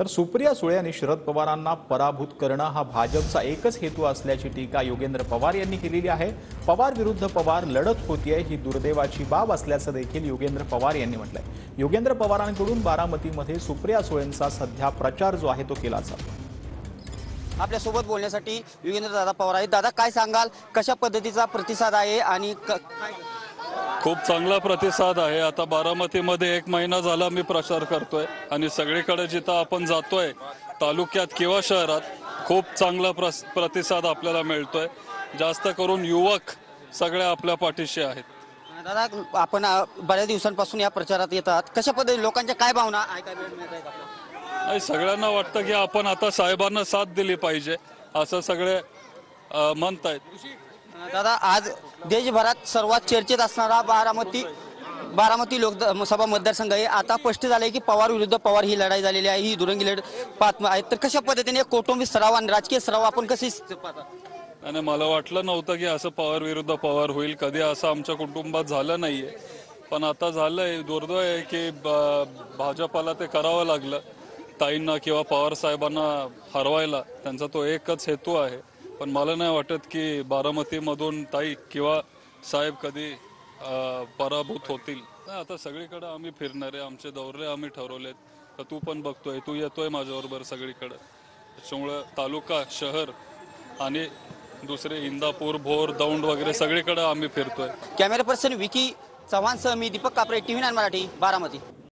तर सुप्रिया सुळे यांनी शरद पवारांना पराभूत करणं हा भाजपचा एकच हेतू असल्याची टीका योगेंद्र पवार यांनी केलेली आहे। पवार विरुद्ध पवार लढत होतीये ही दुर्दैवाची बाब असल्याचं देखील योगेंद्र पवार यांनी म्हटलंय। योगेंद्र पवारांकडून बारामतीमध्ये सुप्रिया सुळेंचा सध्या प्रचार जो आहे तो केला जातो। आपल्यासोबत बोलण्यासाठी योगेंद्र दादा पवार आहेत। दादा, काय सांगाल, कशा पद्धतीचा प्रतिसाद आहे आणि खूप चांगला प्रतिसाद आहे। आता बारामतीमध्ये 1 महिना झाला मी प्रचार करतोय आणि सगळीकडे जिथं आपण जातोय तालुक्यात किंवा शहरात खूप चांगला प्रतिसाद आपल्याला मिळतोय। जास्त करून युवक सगळे आपल्या पाठीशी आहेत। दादा, आपण बऱ्याच दिवसांपासून या प्रचारात येतात, कशा पद्धतीने लोकांच्या काय भावना ऐकायला मिळत आहेत आपल्याला? सगळ्यांना वाटतं की आपण आता साहेबांना साथ दिली पाहिजे असं सगळे म्हणतायत। दादा, आज देशभरात सर्वात चर्चेत असणारा बारामती लोकसभा मतदारसंघ आहे। आता स्पष्ट झालंय की पवार विरुद्ध पवार ही लढाई झालेली आहे, ही दुरंगी लढत पाहत आहे। तर कशा पद्धतीने कौटुंबिक स्तरावर आणि राजकीय स्तरावर आपण कसे पाहता? आणि मला वाटलं नव्हतं की असं पवार विरुद्ध पवार होईल, कधी असं आमच्या कुटुंबात झालं नाहीये, पण आता झालंय। दुर्दैव आहे की भाजपाला ते करावं लागलं, ताईंना किंवा पवार साहेबांना हरवायला त्यांचा तो एकच हेतू आहे। पण मला नाही वाटत की बारामतीमधून ताई किंवा साहेब कधी पराभूत होतील। आता सगळीकडे आम्ही फिरणार आहे, आमचे दौरे आम्ही ठरवलेत, तर तू पण बघतोय, तू येतोय माझ्याबरोबर सगळीकडे। त्याच्यामुळे तालुका, शहर आणि दुसरे इंदापूर, भोर, दौंड वगैरे सगळीकडे आम्ही फिरतोय। कॅमेरा पर्सन विकी चव्हाणसह मी दीपक कापरे, TV9 मराठी, बारामती।